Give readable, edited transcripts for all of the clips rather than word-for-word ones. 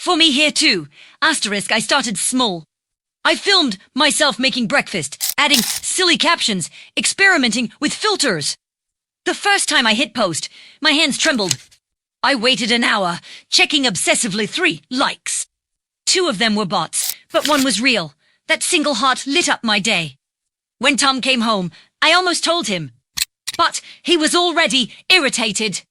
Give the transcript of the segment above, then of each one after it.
For me here too. Asterisk, I started small. I filmed myself making breakfast, adding silly captions, experimenting with filters. The first time I hit post, my hands trembled. I waited an hour, checking obsessively 3 likes. 2 of them were bots, but 1 was real. That single heart lit up my day. When Tom came home, I almost told him. But he was already irritated.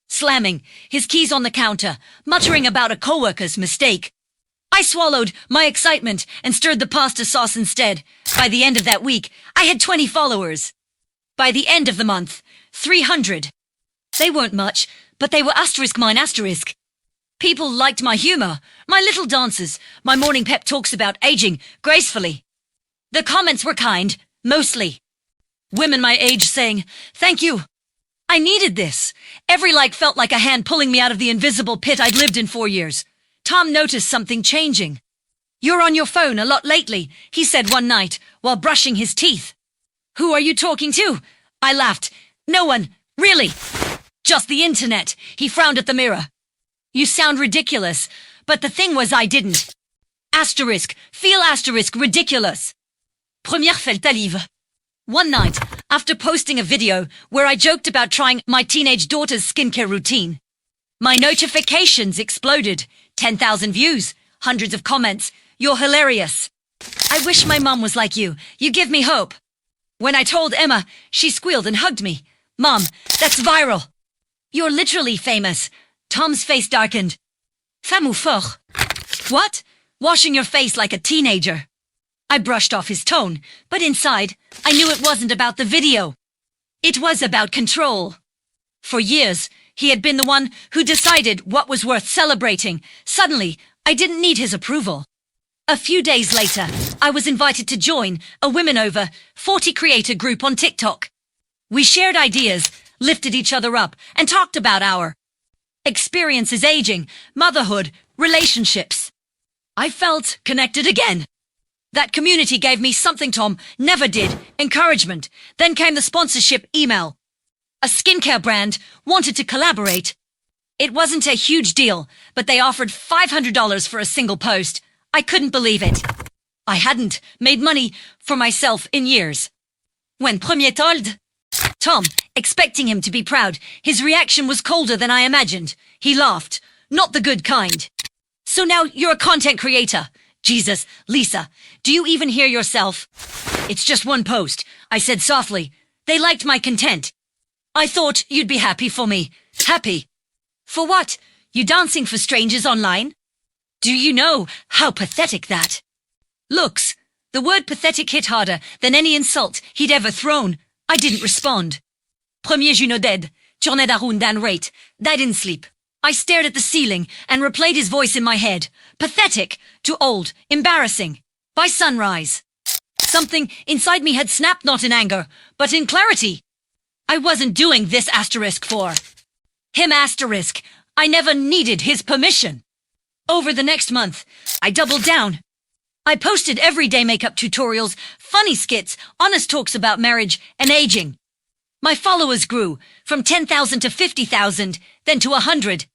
Slamming his keys on the counter, muttering about a coworker's mistake. I swallowed my excitement and stirred the pasta sauce instead. By the end of that week, I had 20 followers. By the end of the month, 300. They weren't much, but they were asterisk mine asterisk. People liked my humor, my little dances, my morning pep talks about aging gracefully. The comments were kind, mostly. Women my age saying, "Thank you. I needed this." Every like felt like a hand pulling me out of the invisible pit I'd lived in 4 years. Tom noticed something changing. "You're on your phone a lot lately," he said one night while brushing his teeth. "Who are you talking to?" I laughed. "No one, really. Just the internet." He frowned at the mirror. "You sound ridiculous." But the thing was I didn't. Asterisk, feel asterisk ridiculous. Première fois livre. One night, after posting a video where I joked about trying my teenage daughter's skincare routine, my notifications exploded. 10,000 views, hundreds of comments. "You're hilarious. I wish my mom was like you. You give me hope." When I told Emma, she squealed and hugged me. "Mom, that's viral. You're literally famous." Tom's face darkened. "Femme ou fort?" "What? Washing your face like a teenager." I brushed off his tone, but inside, I knew it wasn't about the video. It was about control. For years, he had been the one who decided what was worth celebrating. Suddenly, I didn't need his approval. A few days later, I was invited to join a women over 40 creator group on TikTok. We shared ideas, lifted each other up, and talked about our experiences aging, motherhood, relationships. I felt connected again. That community gave me something Tom never did, encouragement. Then came the sponsorship email. A skincare brand wanted to collaborate. It wasn't a huge deal, but they offered $500 for a single post. I couldn't believe it. I hadn't made money for myself in years. When premier told Tom, expecting him to be proud, his reaction was colder than I imagined. He laughed, not the good kind. "So now you're a content creator." "Jesus, Lisa, do you even hear yourself?" "It's just one post," I said softly. "They liked my content. I thought you'd be happy for me." "Happy? For what? You dancing for strangers online?" "Do you know how pathetic that looks?" The word pathetic hit harder than any insult he'd ever thrown. I didn't respond. Premier Juno dead. Journée d'Arun dan rate. Died in sleep. I stared at the ceiling and replayed his voice in my head. Pathetic, too old, embarrassing. By sunrise. Something inside me had snapped, not in anger, but in clarity. I wasn't doing this asterisk for him asterisk. I never needed his permission. Over the next month, I doubled down. I posted everyday makeup tutorials, funny skits, honest talks about marriage and aging. My followers grew from 10,000 to 50,000, then to 100.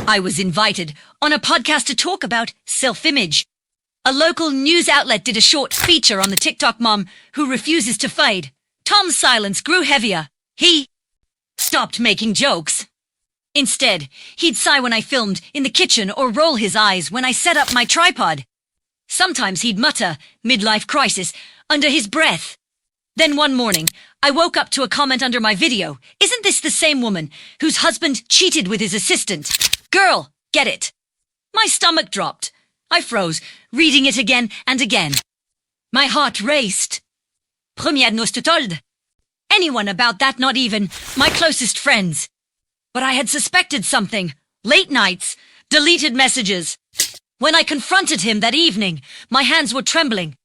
I was invited on a podcast to talk about self-image. A local news outlet did a short feature on the TikTok mom who refuses to fade. Tom's silence grew heavier. He stopped making jokes. Instead, he'd sigh when I filmed in the kitchen or roll his eyes when I set up my tripod. Sometimes he'd mutter, midlife crisis, under his breath. Then one morning, I woke up to a comment under my video. "Isn't this the same woman whose husband cheated with his assistant? Girl, get it." My stomach dropped. I froze, reading it again and again. My heart raced. Premier noste told anyone about that, not even my closest friends. But I had suspected something. Late nights, deleted messages. When I confronted him that evening, my hands were trembling.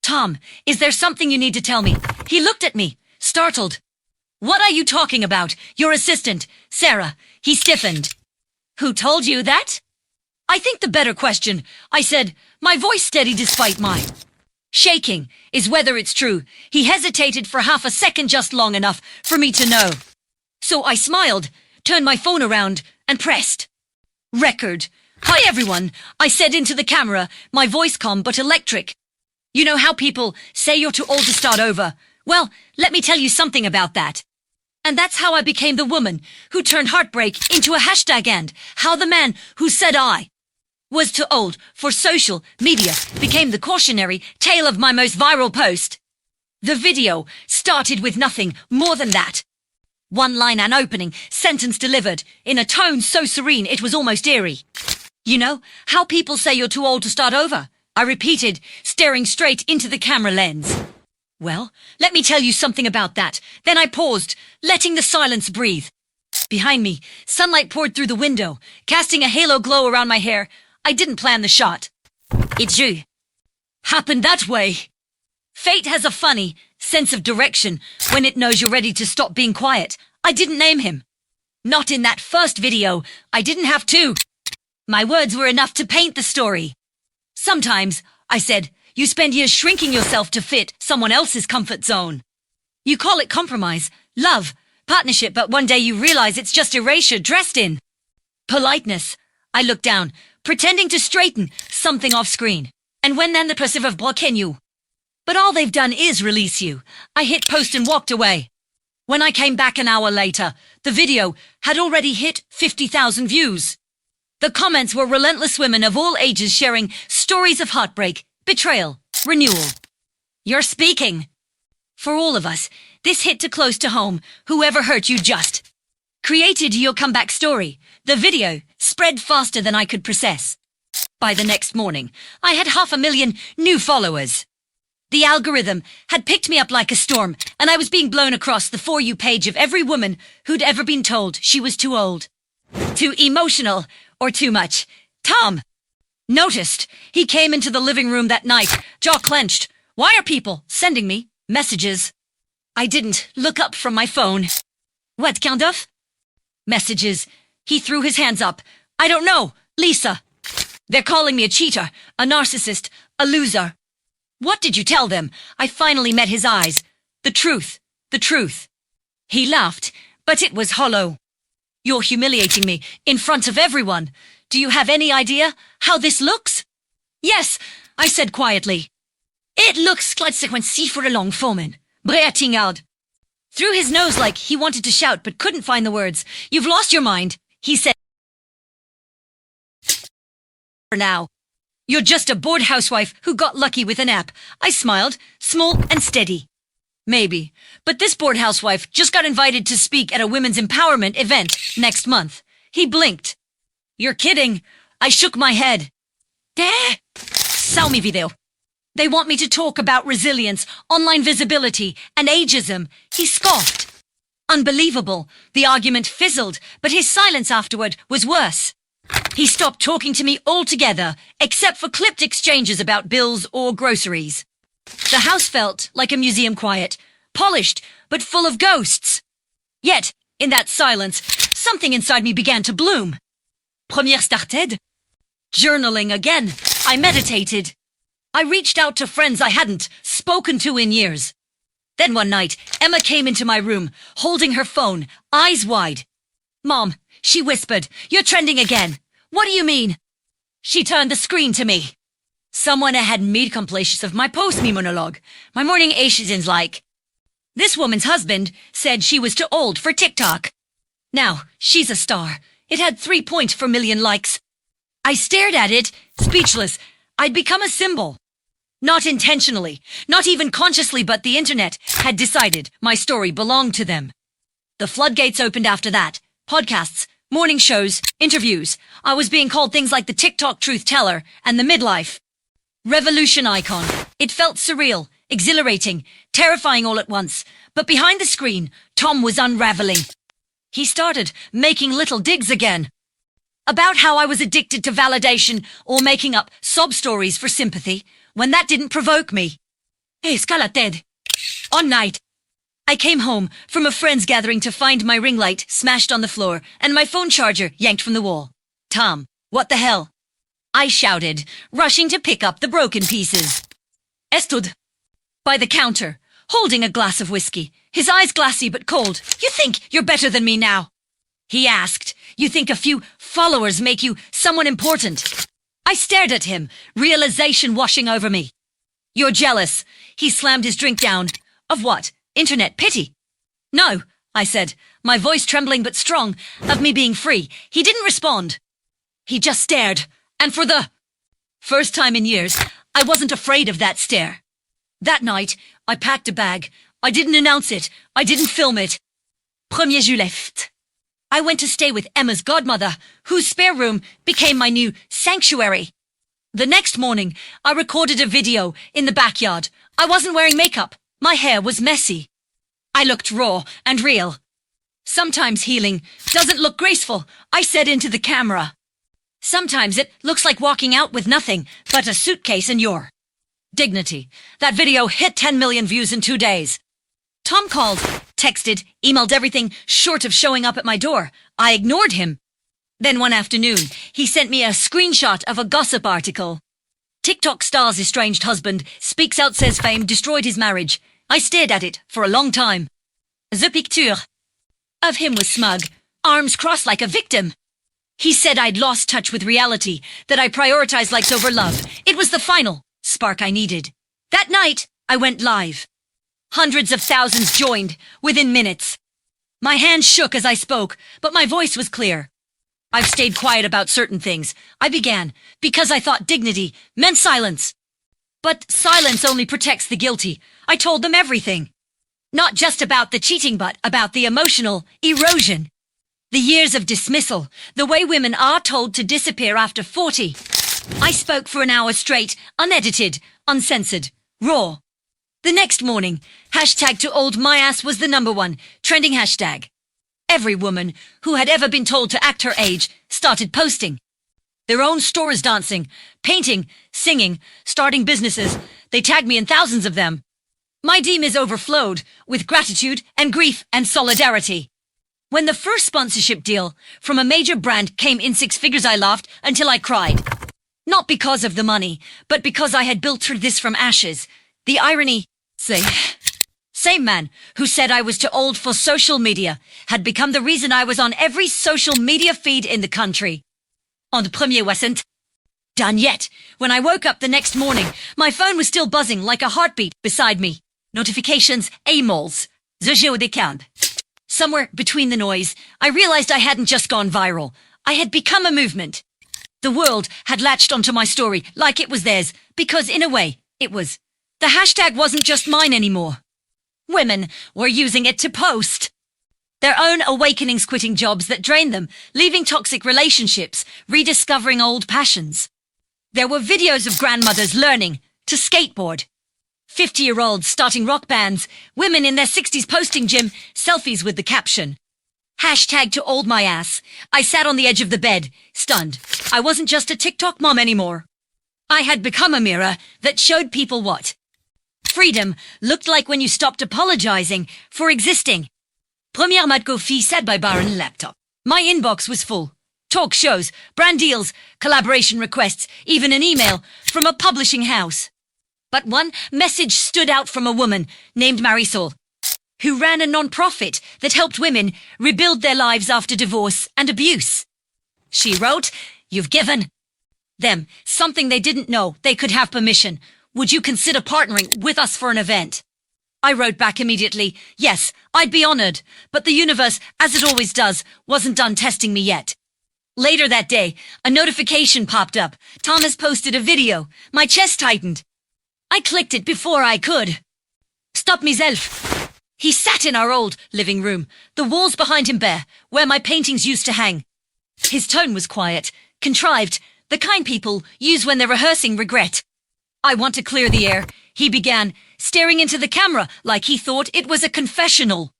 "Tom, is there something you need to tell me?" He looked at me, startled. "What are you talking about? Your assistant, Sarah." He stiffened. "Who told you that?" "I think the better question," I said, my voice steady despite my shaking, "is whether it's true." He hesitated for half a second, just long enough for me to know. So I smiled, turned my phone around, and pressed record. Hi everyone, I said into the camera, my voice calm but electric. You know how people say you're too old to start over? Well, let me tell you something about that. And that's how I became the woman who turned heartbreak into a hashtag, and how the man who said I was too old for social media became the cautionary tale of my most viral post. The video started with nothing more than that. One line and opening sentence delivered in a tone so serene it was almost eerie. You know how people say you're too old to start over? I repeated, staring straight into the camera lens. Well, let me tell you something about that. Then I paused, letting the silence breathe. Behind me, sunlight poured through the window, casting a halo glow around my hair. I didn't plan the shot. It's you. Happened that way. Fate has a funny sense of direction when it knows you're ready to stop being quiet. I didn't name him. Not in that first video. I didn't have to. My words were enough to paint the story. Sometimes, I said, you spend years shrinking yourself to fit someone else's comfort zone. You call it compromise, love, partnership, but one day you realize it's just erasure dressed in politeness. I looked down, pretending to straighten something off screen. And when then the perceive of broken you. But all they've done is release you. I hit post and walked away. When I came back an hour later, the video had already hit 50,000 views. The comments were relentless women of all ages sharing stories of heartbreak, betrayal, renewal. You're speaking. For all of us, this hit too close to home. Whoever hurt you just created your comeback story. The video spread faster than I could process. By the next morning, I had 500,000 new followers. The algorithm had picked me up like a storm, and I was being blown across the For You page of every woman who'd ever been told she was too old, too emotional, or too much. Tom noticed. He came into the living room that night, jaw clenched. Why are people sending me messages? I didn't look up from my phone. What kind of messages? He threw his hands up. I don't know, Lisa. They're calling me a cheater, a narcissist, a loser. What did you tell them? I finally met his eyes. The truth, the truth. He laughed, but it was hollow. You're humiliating me in front of everyone. Do you have any idea how this looks? Yes, I said quietly. It looks like sequence for a long foreman. Breatingard. Through his nose like he wanted to shout but couldn't find the words. You've lost your mind, he said. For now. You're just a bored housewife who got lucky with an app. I smiled, small and steady. Maybe, but this bored housewife just got invited to speak at a women's empowerment event next month. He blinked. You're kidding. I shook my head. Sell me video. They want me to talk about resilience, online visibility, and ageism. He scoffed. Unbelievable. The argument fizzled, but his silence afterward was worse. He stopped talking to me altogether, except for clipped exchanges about bills or groceries. The house felt like a museum quiet, polished, but full of ghosts. Yet, in that silence, something inside me began to bloom. Première started. Journaling again. I meditated. I reached out to friends I hadn't spoken to in years. Then one night, Emma came into my room, holding her phone, eyes wide. Mom, she whispered, you're trending again. What do you mean? She turned the screen to me. Someone had made compilations of my post-me monologue. My morning Asians like. This woman's husband said she was too old for TikTok. Now, she's a star. It had 3.4 million likes. I stared at it, speechless. I'd become a symbol. Not intentionally, not even consciously, but the internet had decided my story belonged to them. The floodgates opened after that. Podcasts, morning shows, interviews. I was being called things like the TikTok truth teller and the midlife revolution icon. It felt surreal, exhilarating, terrifying all at once. But behind the screen, Tom was unraveling. He started making little digs again. About how I was addicted to validation or making up sob stories for sympathy when that didn't provoke me. Escalated. On night, I came home from a friend's gathering to find my ring light smashed on the floor and my phone charger yanked from the wall. Tom, what the hell? I shouted, rushing to pick up the broken pieces. Stood by the counter, holding a glass of whiskey, his eyes glassy but cold. You think you're better than me now? He asked. You think a few Followers make you someone important. I stared at him, realization washing over me. You're jealous. He slammed his drink down. Of what? Internet pity? No, I said, my voice trembling but strong, of me being free. He didn't respond. He just stared, and for the first time in years, I wasn't afraid of that stare. That night, I packed a bag. I didn't announce it. I didn't film it. Premier Juillet. I went to stay with Emma's godmother, whose spare room became my new sanctuary. The next morning, I recorded a video in the backyard. I wasn't wearing makeup. My hair was messy. I looked raw and real. Sometimes healing doesn't look graceful, I said into the camera. Sometimes it looks like walking out with nothing but a suitcase and your dignity. That video hit 10 million views in 2 days. Tom called, texted, emailed everything short of showing up at my door. I ignored him. Then one afternoon, he sent me a screenshot of a gossip article. TikTok star's estranged husband speaks out, says fame destroyed his marriage. I stared at it for a long time. The picture of him was smug, arms crossed like a victim. He said I'd lost touch with reality, that I prioritized likes over love. It was the final spark I needed. That night, I went live. Hundreds of thousands joined within minutes. My hands shook as I spoke, but my voice was clear. I've stayed quiet about certain things. I began because I thought dignity meant silence. But silence only protects the guilty. I told them everything. Not just about the cheating, but about the emotional erosion. The years of dismissal, the way women are told to disappear after 40. I spoke for an hour straight, unedited, uncensored, raw. The next morning, hashtag to old my ass was the #1 trending hashtag. Every woman who had ever been told to act her age started posting. Their own stores dancing, painting, singing, starting businesses. They tagged me in thousands of them. My DM is overflowed with gratitude and grief and solidarity. When the first sponsorship deal from a major brand came in 6 figures, I laughed until I cried. Not because of the money, but because I had built through this from ashes. The irony, same man who said I was too old for social media had become the reason I was on every social media feed in the country. On the premier wasn't done yet. When I woke up the next morning, my phone was still buzzing like a heartbeat beside me. Notifications, emails, the jeu des câbles. Somewhere between the noise, I realized I hadn't just gone viral. I had become a movement. The world had latched onto my story like it was theirs, because in a way, it was. The hashtag wasn't just mine anymore. Women were using it to post their own awakenings, quitting jobs that drained them, leaving toxic relationships, rediscovering old passions. There were videos of grandmothers learning to skateboard, 50-year-olds starting rock bands, women in their 60s posting gym selfies with the caption, hashtag to old my ass. I sat on the edge of the bed, stunned. I wasn't just a TikTok mom anymore. I had become a mirror that showed people what freedom looked like when you stopped apologizing for existing. Première mat coffee said by bar and laptop. My inbox was full. Talk shows, brand deals, collaboration requests, even an email from a publishing house. But one message stood out from a woman named Marisol, who ran a non-profit that helped women rebuild their lives after divorce and abuse. She wrote, "You've given them something they didn't know they could have permission. Would you consider partnering with us for an event?" I wrote back immediately, yes, I'd be honored, but the universe, as it always does, wasn't done testing me yet. Later that day, a notification popped up. Thomas posted a video. My chest tightened. I clicked it before I could stop myself. He sat in our old living room, the walls behind him bare, where my paintings used to hang. His tone was quiet, contrived, the kind people use when they're rehearsing regret. "I want to clear the air," he began, staring into the camera like he thought it was a confessional.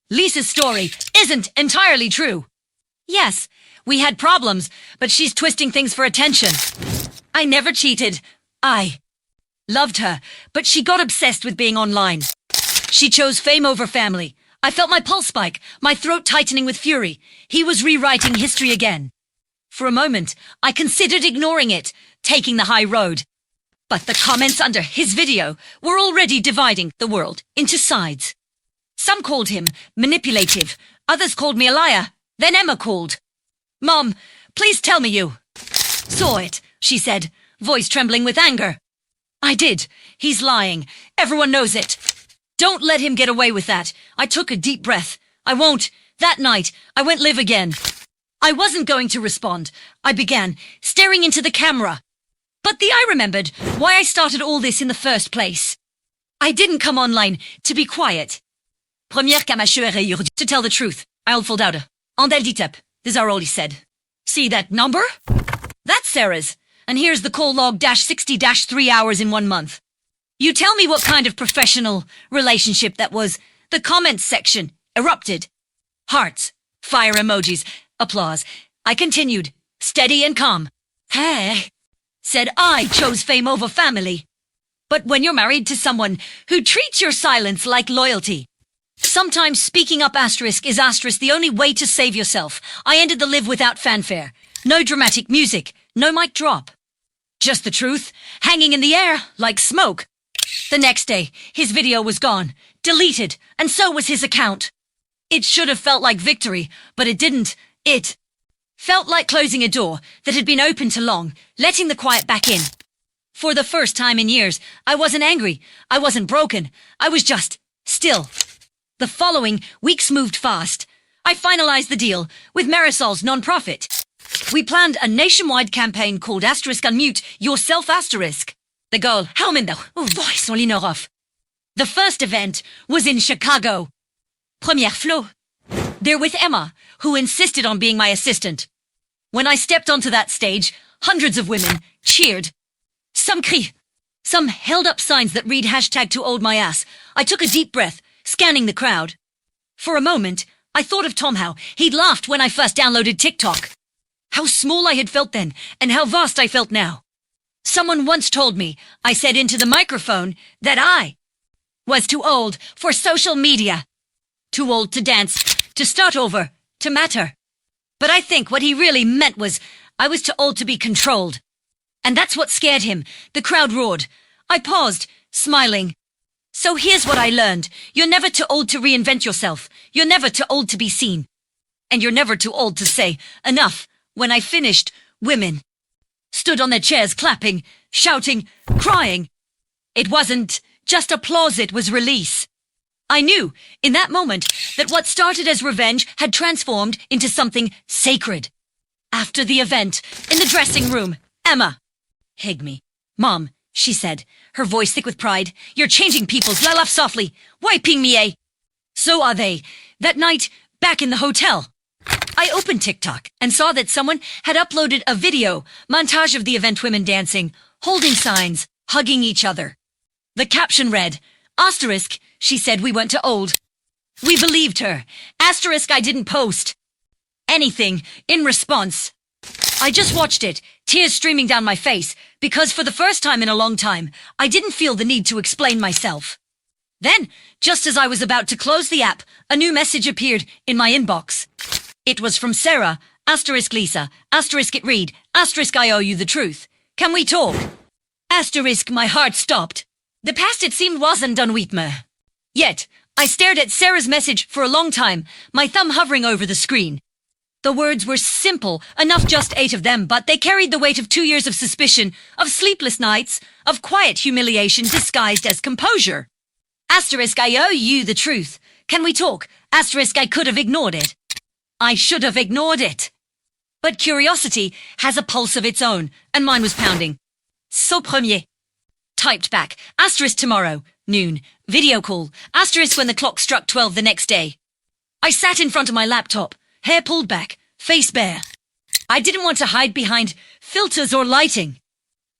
"Lisa's story isn't entirely true. Yes, we had problems, but she's twisting things for attention. I never cheated. I loved her, but she got obsessed with being online. She chose fame over family. I felt my pulse spike, my throat tightening with fury. He was rewriting history again. For a moment, I considered ignoring it, taking the high road. But the comments under his video were already dividing the world into sides. Some called him manipulative. Others called me a liar. Then Emma called. "Mom, Please tell me you saw it, she said, voice trembling with anger. I did. He's lying. Everyone knows it. Don't let him get away with that. I took a deep breath. I won't. That night, I went live again. I wasn't going to respond. I began, staring into the camera. But I remembered why I started all this in the first place. I didn't come online to be quiet. Première camacheur to tell the truth. I'll fold out. En del ditep. These are all he said. See that number? That's Sarah's. And here's the call log -60 3 hours in 1 month. You tell me what kind of professional relationship that was. The comments section erupted. Hearts, fire emojis, applause. I continued, steady and calm. Hey, said I chose fame over family. But when you're married to someone who treats your silence like loyalty, sometimes speaking up is the only way to save yourself. I ended the live without fanfare. No dramatic music, no mic drop. Just the truth, hanging in the air like smoke. The next day, his video was gone, deleted, and so was his account. It should have felt like victory, but it didn't. It felt like closing a door that had been open too long, letting the quiet back in. For the first time in years, I wasn't angry. I wasn't broken. I was just still. The following weeks moved fast. I finalized the deal with Marisol's nonprofit. We planned a nationwide campaign called *Unmute Yourself*. The goal, voice on l'inorof. The first event was in Chicago. Première flow. There with Emma, who insisted on being my assistant. When I stepped onto that stage, hundreds of women cheered. Some cried. Some held up signs that read #TooOldMyAss. I took a deep breath, scanning the crowd. For a moment, I thought of Tom, how he'd laughed when I first downloaded TikTok. How small I had felt then, and how vast I felt now. Someone once told me, I said into the microphone, that I was too old for social media. Too old to dance, to start over, to matter. But I think what he really meant was I was too old to be controlled. And that's what scared him. The crowd roared. I paused, smiling. So here's what I learned. You're never too old to reinvent yourself. You're never too old to be seen. And you're never too old to say, enough. When I finished, women stood on their chairs clapping, shouting, crying. It wasn't just applause, it was release. I knew, in that moment, that what started as revenge had transformed into something sacred. After the event, in the dressing room, Emma hugged me. Mom, she said, her voice thick with pride, you're changing people's. I laughed softly, wiping me a. So are they. That night, back in the hotel, I opened TikTok and saw that someone had uploaded a video montage of the event women dancing, holding signs, hugging each other. The caption read, *, she said we weren't too old. We believed her. *, I didn't post anything in response. I just watched it, tears streaming down my face, because for the first time in a long time, I didn't feel the need to explain myself. Then, just as I was about to close the app, a new message appeared in my inbox. It was from Sarah, *Lisa, *it read, *I owe you the truth. Can we talk? My heart stopped. The past it seemed wasn't done with me. Yet, I stared at Sarah's message for a long time, my thumb hovering over the screen. The words were simple, enough just 8 of them, but they carried the weight of 2 years of suspicion, of sleepless nights, of quiet humiliation disguised as composure. *I owe you the truth. Can we talk? *I could have ignored it. I should have ignored it. But curiosity has a pulse of its own, and mine was pounding. So premier. Typed back, *tomorrow, noon, video call, when the clock struck 12 the next day. I sat in front of my laptop, hair pulled back, face bare. I didn't want to hide behind filters or lighting.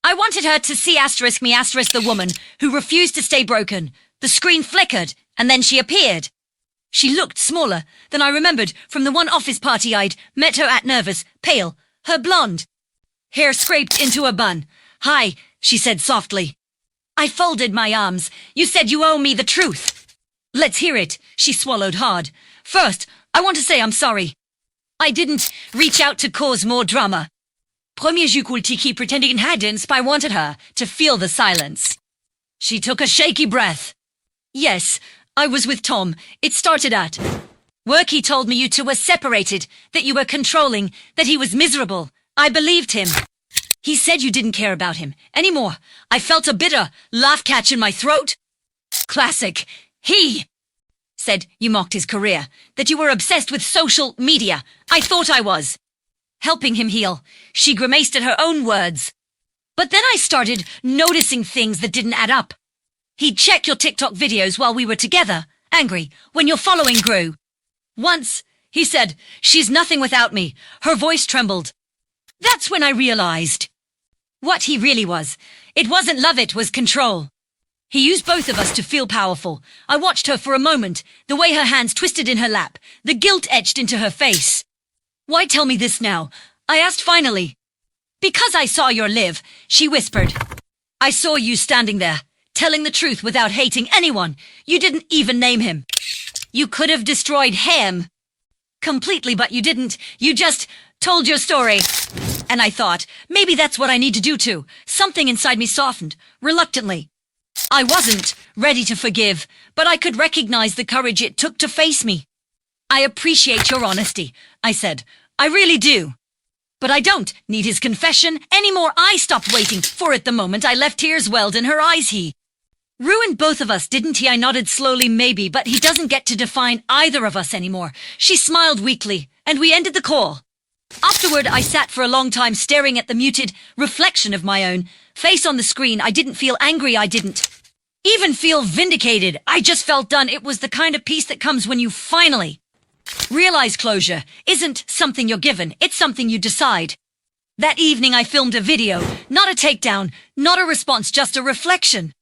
I wanted her to see me, the woman who refused to stay broken. The screen flickered, and then she appeared. She looked smaller than I remembered from the one office party I'd met her at, nervous, pale, her blonde hair scraped into a bun. Hi, she said softly. I folded my arms. You said you owe me the truth. Let's hear it, she swallowed hard. First, I want to say I'm sorry. I didn't reach out to cause more drama. Premier Jukultiki pretending hadn't, I wanted her to feel the silence. She took a shaky breath. Yes, I was with Tom. It started at Work, he told me you two were separated, that you were controlling, that he was miserable. I believed him. He said you didn't care about him anymore. I felt a bitter laugh catch in my throat. Classic. He said you mocked his career, that you were obsessed with social media. I thought I was helping him heal. She grimaced at her own words. But then I started noticing things that didn't add up. He'd check your TikTok videos while we were together, angry, when your following grew. Once, he said, she's nothing without me. Her voice trembled. That's when I realized what he really was. It wasn't love, it was control. He used both of us to feel powerful. I watched her for a moment, the way her hands twisted in her lap, the guilt etched into her face. Why tell me this now? I asked finally. Because I saw your live, she whispered. I saw you standing there, telling the truth without hating anyone. You didn't even name him. You could have destroyed him completely, but you didn't. You just told your story. And I thought, maybe that's what I need to do too. Something inside me softened, reluctantly. I wasn't ready to forgive, but I could recognize the courage it took to face me. I appreciate your honesty, I said. I really do. But I don't need his confession anymore. I stopped waiting for it the moment I left. Tears welled in her eyes. He ruined both of us, didn't he? I nodded slowly. Maybe, but he doesn't get to define either of us anymore. She smiled weakly, and we ended the call. Afterward, I sat for a long time staring at the muted reflection of my own face on the screen. I didn't feel angry. I didn't even feel vindicated. I just felt done. It was the kind of peace that comes when you finally realize closure isn't something you're given. It's something you decide. That evening, I filmed a video, not a takedown, not a response, just a reflection.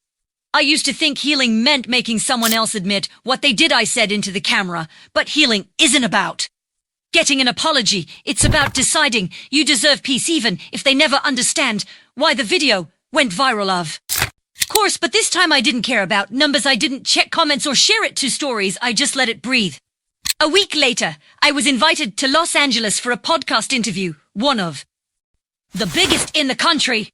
I used to think healing meant making someone else admit what they did. I said into the camera, but healing isn't about getting an apology. It's about deciding you deserve peace even if they never understand why the video went viral. Of course, but this time I didn't care about numbers. I didn't check comments or share it to stories. I just let it breathe. A week later, I was invited to Los Angeles for a podcast interview, one of the biggest in the country.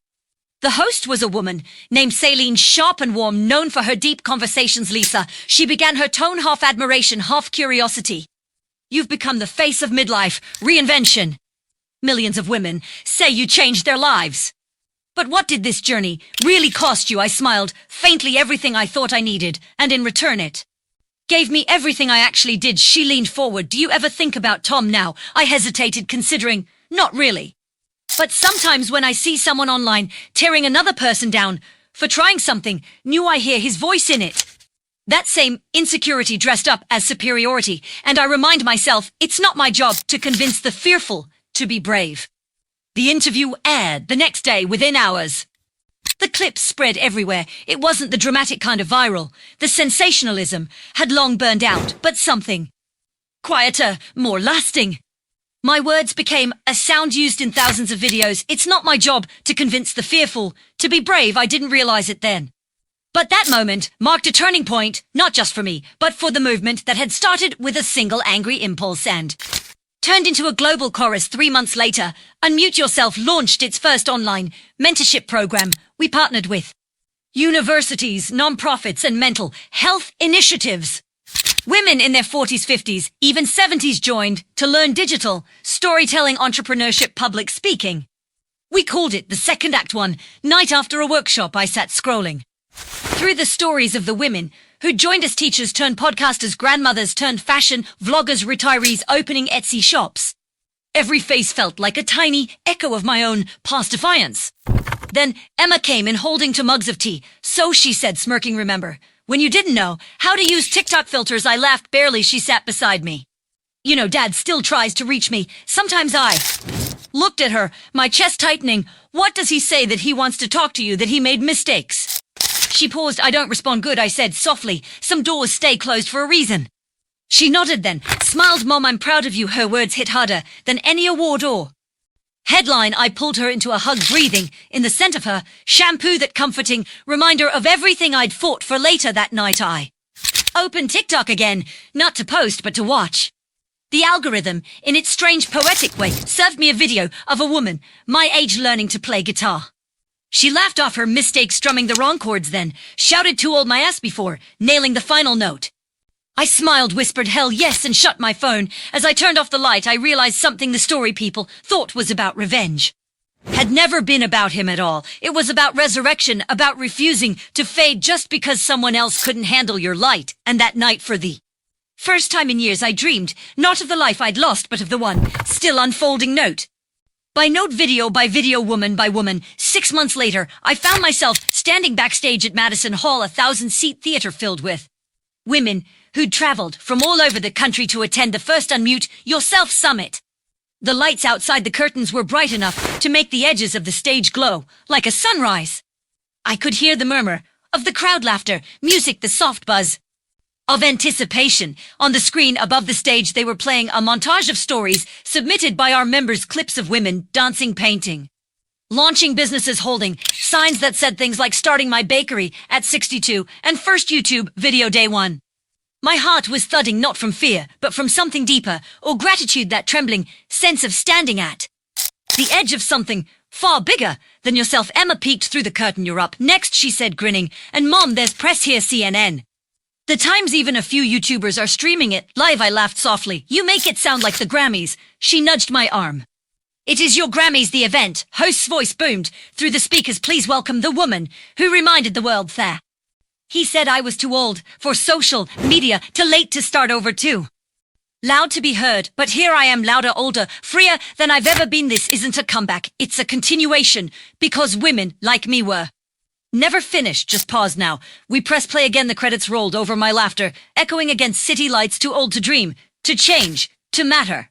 The host was a woman named Celine, sharp and warm, known for her deep conversations. Lisa, she began her tone half admiration, half curiosity. You've become the face of midlife reinvention. Millions of women say you changed their lives. But what did this journey really cost you? I smiled, faintly. Everything I thought I needed, and in return it gave me everything I actually did. She leaned forward. Do you ever think about Tom now? I hesitated, considering, not really. But sometimes when I see someone online tearing another person down for trying something new, I hear his voice in it. That same insecurity dressed up as superiority, and I remind myself it's not my job to convince the fearful to be brave. The interview aired the next day within hours. The clips spread everywhere. It wasn't the dramatic kind of viral. The sensationalism had long burned out, but something quieter, more lasting. My words became a sound used in thousands of videos. It's not my job to convince the fearful to be brave. I didn't realize it then. But that moment marked a turning point, not just for me, but for the movement that had started with a single angry impulse and turned into a global chorus. 3 months later, Unmute Yourself launched its first online mentorship program. We partnered with universities, nonprofits, and mental health initiatives. Women in their 40s, 50s, even 70s joined to learn digital, storytelling, entrepreneurship, public speaking. We called it the Second Act. One night after a workshop, I sat scrolling through the stories of the women who joined as teachers turned podcasters, grandmothers turned fashion vloggers, retirees opening Etsy shops. Every face felt like a tiny echo of my own past defiance. Then Emma came in holding 2 mugs of tea. So she said, smirking, remember when you didn't know how to use TikTok filters? I laughed barely. She sat beside me. You know, Dad still tries to reach me. Sometimes I looked at her, my chest tightening. What does he say? That he wants to talk to you, that he made mistakes? She paused. I don't respond good, I said softly. Some doors stay closed for a reason. She nodded, then smiled. Mom, I'm proud of you. Her words hit harder than any award or headline. I pulled her into a hug, breathing in the scent of her shampoo, that comforting reminder of everything I'd fought for. Later that night, I opened TikTok again, not to post, but to watch. The algorithm, in its strange poetic way, served me a video of a woman my age learning to play guitar. She laughed off her mistake, strumming the wrong chords, then shouted, too old my ass, before nailing the final note. I smiled, whispered hell yes, and shut my phone. As I turned off the light, I realized something the story people thought was about revenge had never been about him at all. It was about resurrection, about refusing to fade just because someone else couldn't handle your light. And that night, for the first time in years, I dreamed, not of the life I'd lost, but of the one still unfolding. Note by note, video by video, woman by woman. 6 months later, I found myself standing backstage at Madison Hall, a 1,000-seat theater filled with women who'd traveled from all over the country to attend the first Unmute Yourself Summit. The lights outside the curtains were bright enough to make the edges of the stage glow like a sunrise. I could hear the murmur of the crowd laughter, music, the soft buzz of anticipation. On the screen above the stage, they were playing a montage of stories submitted by our members, clips of women dancing, painting, launching businesses, holding signs that said things like starting my bakery at 62 and first YouTube video day 1. My heart was thudding, not from fear, but from something deeper, or gratitude, that trembling sense of standing at the edge of something far bigger than yourself. Emma peeked through the curtain. You're up next, she said, grinning. And Mom, there's press here, CNN. The Times, even a few YouTubers are streaming it live. I laughed softly. You make it sound like the Grammys. She nudged my arm. It is your Grammys, the event. Host's voice boomed through the speakers. Please welcome the woman who reminded the world that he said I was too old for social media, too late to start over, too loud to be heard. But here I am, louder, older, freer than I've ever been. This isn't a comeback, it's a continuation, because women like me were never finished. Just pause now. We press play again. The credits rolled over my laughter, echoing against city lights. Too old to dream, to change, to matter.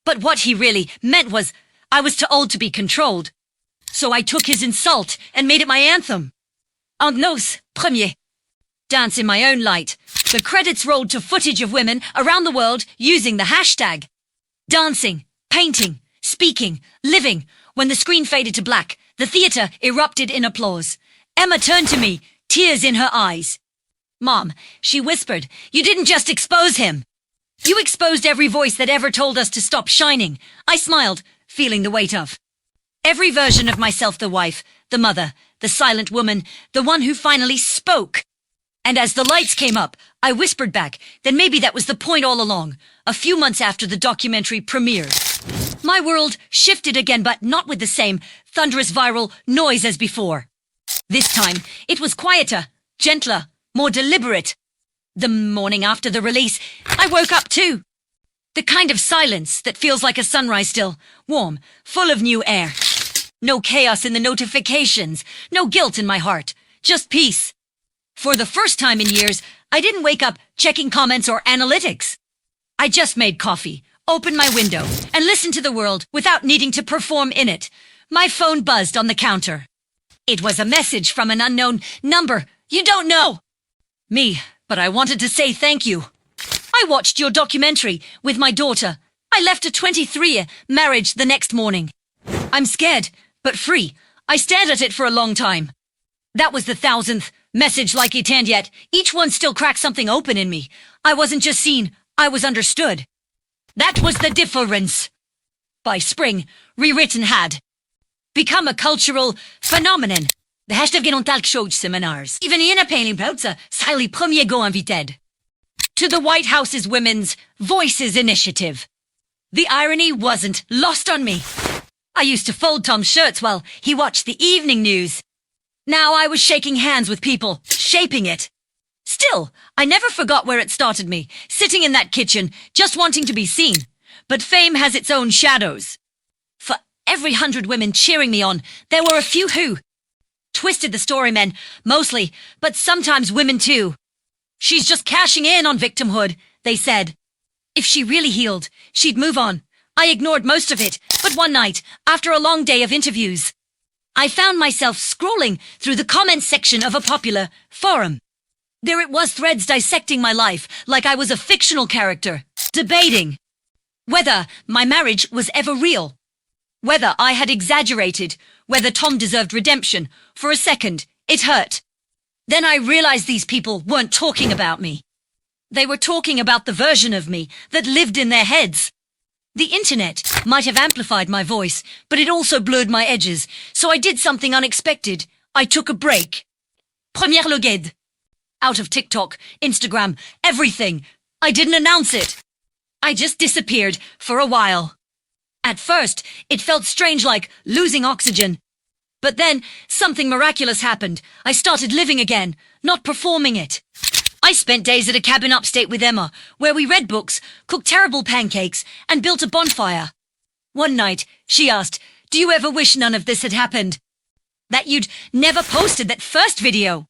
But what he really meant was I was too old to be controlled. So I took his insult and made it my anthem. En nos premiers. Dance in my own light. The credits rolled to footage of women around the world using the hashtag dancing, painting, speaking, living. When the screen faded to black, the theater erupted in applause. Emma turned to me, tears in her eyes. Mom, she whispered, you didn't just expose him. You exposed every voice that ever told us to stop shining. I smiled, feeling the weight of every version of myself, the wife, the mother, the silent woman, the one who finally spoke. And as the lights came up, I whispered back, then maybe that was the point all along. A few months after the documentary premiered, my world shifted again, but not with the same thunderous viral noise as before. This time, it was quieter, gentler, more deliberate. The morning after the release, I woke up too. The kind of silence that feels like a sunrise, still warm, full of new air. No chaos in the notifications, no guilt in my heart, just peace. For the first time in years, I didn't wake up checking comments or analytics. I just made coffee, opened my window, and listened to the world without needing to perform in it. My phone buzzed on the counter. It was a message from an unknown number. You don't know me, but I wanted to say thank you. I watched your documentary with my daughter. I left a 23-year marriage the next morning. I'm scared, but free. I stared at it for a long time. That was the 1,000th message like it, and yet each one still cracked something open in me. I wasn't just seen, I was understood. That was the difference. By spring, Rewritten had become a cultural phenomenon. The hashtag on talk show seminars. Even in a painting prautza, sali premier go invited. To the White House's Women's Voices Initiative. The irony wasn't lost on me. I used to fold Tom's shirts while he watched the evening news. Now I was shaking hands with people, shaping it. Still, I never forgot where it started me, sitting in that kitchen, just wanting to be seen. But fame has its own shadows. For every 100 women cheering me on, there were a few who twisted the story, men, mostly, but sometimes women too. She's just cashing in on victimhood, they said. If she really healed, she'd move on. I ignored most of it, but one night, after a long day of interviews, I found myself scrolling through the comments section of a popular forum. There it was, threads dissecting my life like I was a fictional character, debating whether my marriage was ever real, whether I had exaggerated, whether Tom deserved redemption. For a second, it hurt. Then I realized these people weren't talking about me. They were talking about the version of me that lived in their heads. The internet might have amplified my voice, but it also blurred my edges, so I did something unexpected. I took a break. Première logued. Out of TikTok, Instagram, everything. I didn't announce it. I just disappeared for a while. At first, it felt strange, like losing oxygen. But then, something miraculous happened. I started living again, not performing it. I spent days at a cabin upstate with Emma, where we read books, cooked terrible pancakes, and built a bonfire. One night, she asked, "Do you ever wish none of this had happened? That you'd never posted that first video?"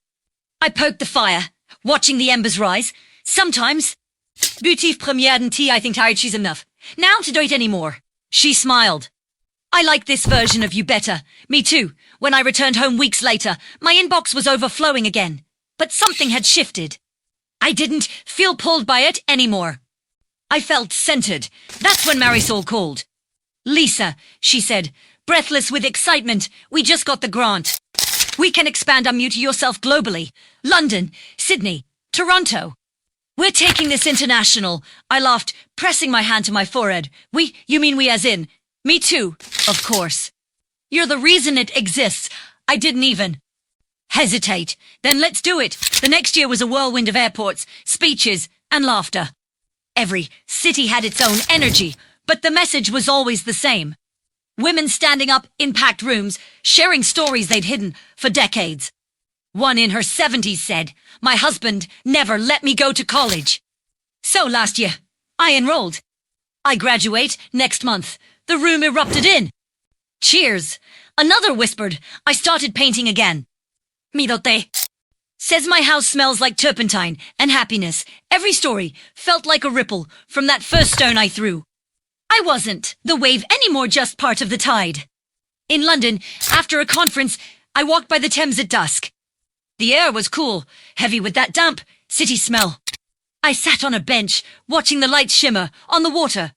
I poked the fire, watching the embers rise. Sometimes. Butif première and tea, I think tired she's enough. Now to do it anymore. She smiled. I like this version of you better. Me too. When I returned home weeks later, my inbox was overflowing again. But something had shifted. I didn't feel pulled by it anymore. I felt centered. That's when Marisol called. "Lisa," she said, breathless with excitement, "we just got the grant. We can expand Unmute Yourself globally. London, Sydney, Toronto. We're taking this international." I laughed, pressing my hand to my forehead. "We? You mean we as in?" "Me too, of course. You're the reason it exists." I didn't even hesitate. "Then let's do it." The next year was a whirlwind of airports, speeches, and laughter. Every city had its own energy, but the message was always the same. Women standing up in packed rooms, sharing stories they'd hidden for decades. One in her 70s said, "My husband never let me go to college." So last year, I enrolled. I graduate next month. The room erupted in cheers. Another whispered, "I started painting again." Midote says my house smells like turpentine and happiness. Every story felt like a ripple from that first stone I threw. I wasn't the wave anymore, just part of the tide. In London, after a conference, I walked by the Thames at dusk. The air was cool, heavy with that damp city smell. I sat on a bench, watching the lights shimmer on the water.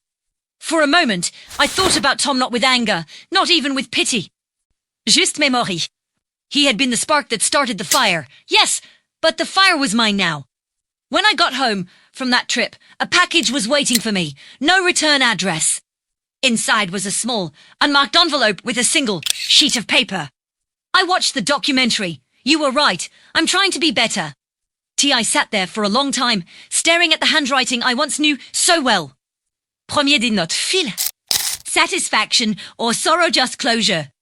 For a moment, I thought about Tom, not with anger, not even with pity. Juste mémorie. He had been the spark that started the fire. Yes, but the fire was mine now. When I got home from that trip, a package was waiting for me. No return address. Inside was a small, unmarked envelope with a single sheet of paper. I watched the documentary. You were right. I'm trying to be better. I sat there for a long time, staring at the handwriting I once knew so well. Premier des notes, fil. Satisfaction or sorrow, just closure.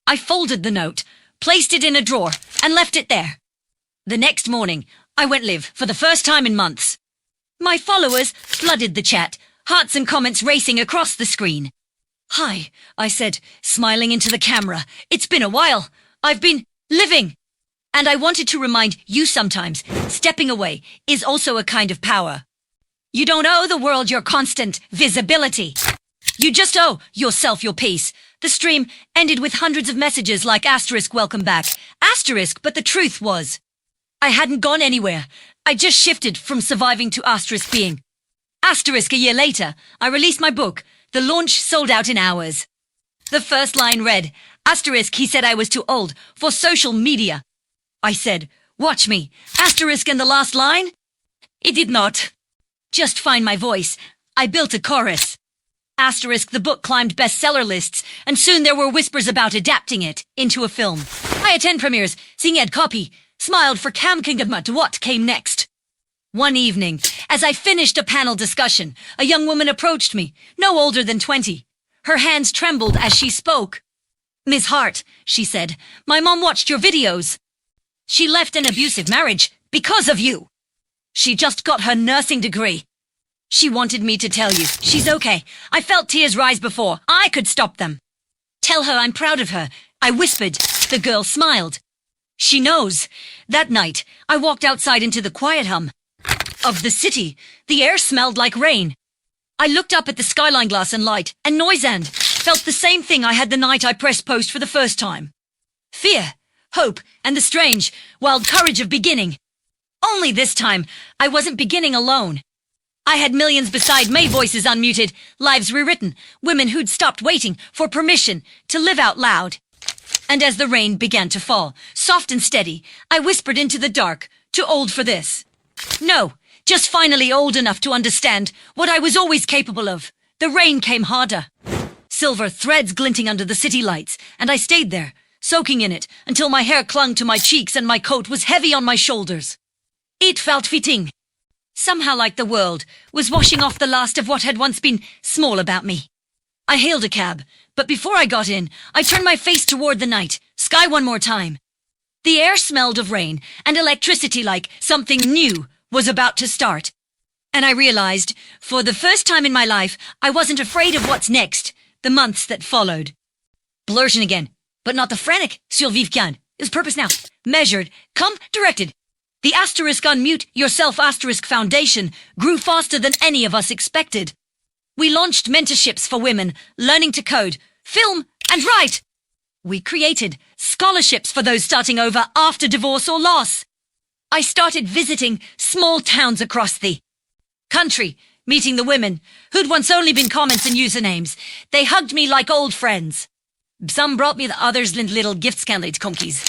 I folded the note, placed it in a drawer, and left it there. The next morning, I went live for the first time in months. My followers flooded the chat, hearts and comments racing across the screen. "Hi," I said, smiling into the camera. "It's been a while. I've been living." And I wanted to remind you sometimes, stepping away is also a kind of power. You don't owe the world your constant visibility. You just owe yourself your peace. The stream ended with hundreds of messages like asterisk welcome back, asterisk, but the truth was, I hadn't gone anywhere. I just shifted from surviving to asterisk being. Asterisk a year later, I released my book. The launch sold out in hours. The first line read, asterisk, he said I was too old for social media. I said, watch me, asterisk, and the last line? It did not. Just find my voice. I built a chorus. Asterisk, the book climbed bestseller lists, and soon there were whispers about adapting it into a film. I attend premieres, seeing Ed copy, smiled for Cam Kingamat what came next. One evening, as I finished a panel discussion, a young woman approached me, no older than 20. Her hands trembled as she spoke. Ms. Hart, she said, my mom watched your videos. She left an abusive marriage because of you. She just got her nursing degree. She wanted me to tell you, she's okay. I felt tears rise before I could stop them. Tell her I'm proud of her, I whispered. The girl smiled. She knows. That night, I walked outside into the quiet hum of the city. The air smelled like rain. I looked up at the skyline glass and light, and noise, and felt the same thing I had the night I pressed post for the first time. Fear, hope, and the strange, wild courage of beginning. Only this time, I wasn't beginning alone. I had millions beside me, voices unmuted, lives rewritten, women who'd stopped waiting for permission to live out loud. And as the rain began to fall, soft and steady, I whispered into the dark, too old for this. No, just finally old enough to understand what I was always capable of. The rain came harder. Silver threads glinting under the city lights, and I stayed there, soaking in it, until my hair clung to my cheeks and my coat was heavy on my shoulders. It felt fitting. Somehow like the world was washing off the last of what had once been small about me. I hailed a cab, but before I got in, I turned my face toward the night, sky one more time. The air smelled of rain and electricity like something new was about to start. And I realized, for the first time in my life, I wasn't afraid of what's next, the months that followed. Blurting again, but not the frantic survivre can. His purpose now. Measured, come, directed. The asterisk unmute yourself asterisk foundation grew faster than any of us expected. We launched mentorships for women, learning to code, film, and write. We created scholarships for those starting over after divorce or loss. I started visiting small towns across the country, meeting the women who'd once only been comments and usernames. They hugged me like old friends. Some brought me the others little gifts candidate conquis.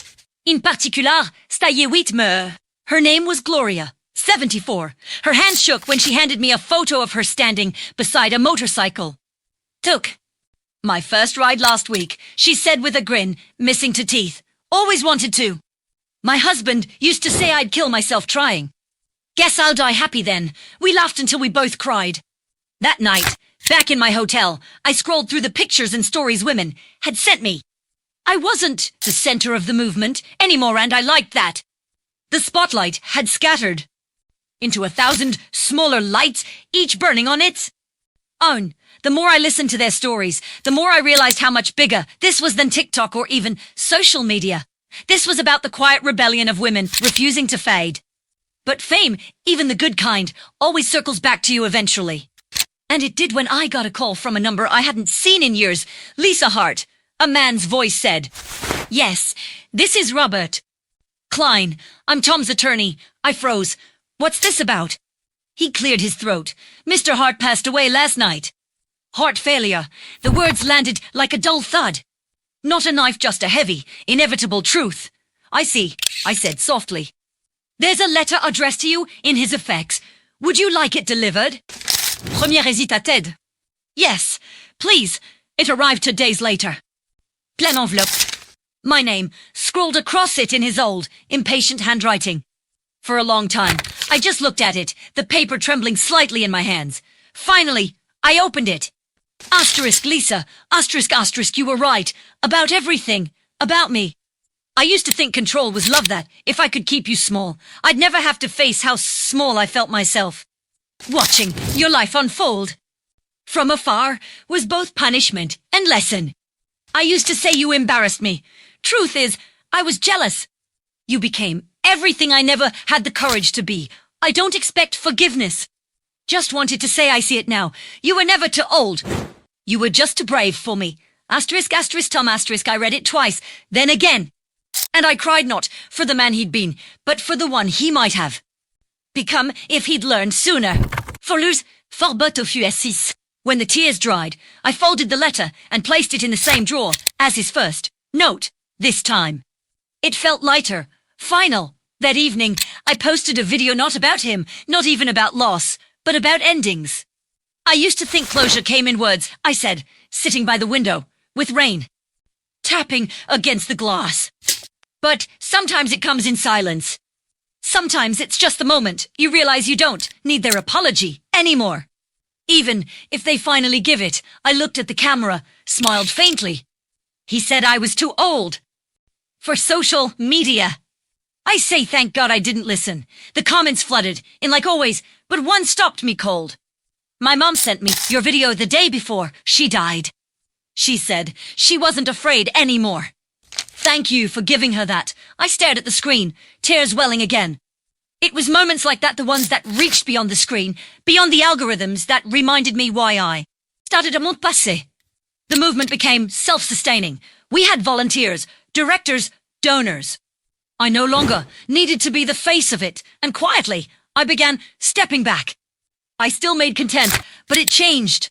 In particular, staye Whitmer. Her name was Gloria, 74. Her hand shook when she handed me a photo of her standing beside a motorcycle. Took my first ride last week, she said with a grin, missing to teeth. Always wanted to. My husband used to say I'd kill myself trying. Guess I'll die happy then. We laughed until we both cried. That night, back in my hotel, I scrolled through the pictures and stories women had sent me. I wasn't the center of the movement anymore, and I liked that. The spotlight had scattered into 1,000 smaller lights, each burning on its own. The more I listened to their stories, the more I realized how much bigger this was than TikTok or even social media. This was about the quiet rebellion of women refusing to fade. But fame, even the good kind, always circles back to you eventually. And it did when I got a call from a number I hadn't seen in years. Lisa Hart. A man's voice said, "Yes, this is Robert Klein. I'm Tom's attorney." I froze. "What's this about?" He cleared his throat. "Mr. Hart passed away last night. Heart failure." The words landed like a dull thud. Not a knife, just a heavy, inevitable truth. "I see," I said softly. "There's a letter addressed to you in his effects. Would you like it delivered?" Première hésita-t-elle. "Yes, please." It arrived 2 days later. Plein enveloppe. My name scrawled across it in his old, impatient handwriting. For a long time, I just looked at it, the paper trembling slightly in my hands. Finally, I opened it. Asterisk Lisa, asterisk asterisk, you were right. About everything. About me. I used to think control was love, that if I could keep you small, I'd never have to face how small I felt myself. Watching your life unfold from afar was both punishment and lesson. I used to say you embarrassed me. Truth is, I was jealous. You became everything I never had the courage to be. I don't expect forgiveness. Just wanted to say I see it now. You were never too old. You were just too brave for me. Asterisk, asterisk, Tom, asterisk, I read it twice, then again. And I cried not for the man he'd been, but for the one he might have become if he'd learned sooner. Forlus, forbut au fut assis. When the tears dried, I folded the letter and placed it in the same drawer as his first note, this time. It felt lighter, final. That evening, I posted a video not about him, not even about loss, but about endings. I used to think closure came in words, I said, sitting by the window, with rain tapping against the glass. But sometimes it comes in silence. Sometimes it's just the moment you realize you don't need their apology anymore. Even if they finally give it, I looked at the camera, smiled faintly. He said I was too old for social media. I say thank God I didn't listen. The comments flooded in like always, but one stopped me cold. My mom sent me your video the day before she died. She said she wasn't afraid anymore. Thank you for giving her that. I stared at the screen, tears welling again. It was moments like that, the ones that reached beyond the screen, beyond the algorithms, that reminded me why I started a monde passé. The movement became self-sustaining. We had volunteers, directors, donors. I no longer needed to be the face of it, and quietly, I began stepping back. I still made content, but it changed.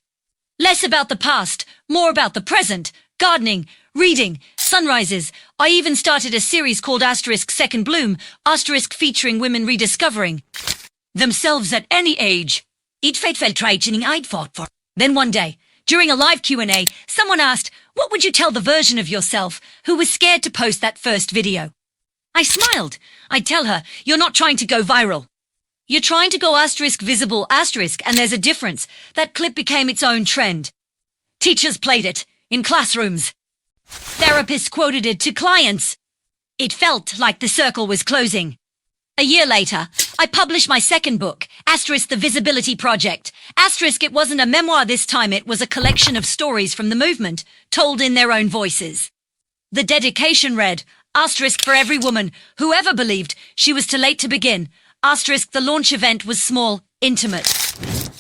Less about the past, more about the present, gardening, reading, sunrises. I even started a series called Asterisk Second Bloom, asterisk featuring women rediscovering themselves at any age. Each fateful training I'd fought for. Then one day, during a live Q&A, someone asked, what would you tell the version of yourself who was scared to post that first video? I smiled. I'd tell her, you're not trying to go viral. You're trying to go asterisk visible asterisk, and there's a difference. That clip became its own trend. Teachers played it in classrooms. Therapists quoted it to clients. It felt like the circle was closing. A year later, I published my second book, Asterisk the Visibility Project. Asterisk, it wasn't a memoir this time, it was a collection of stories from the movement, told in their own voices. The dedication read, Asterisk for every woman who ever believed she was too late to begin. Asterisk, the launch event was small, intimate.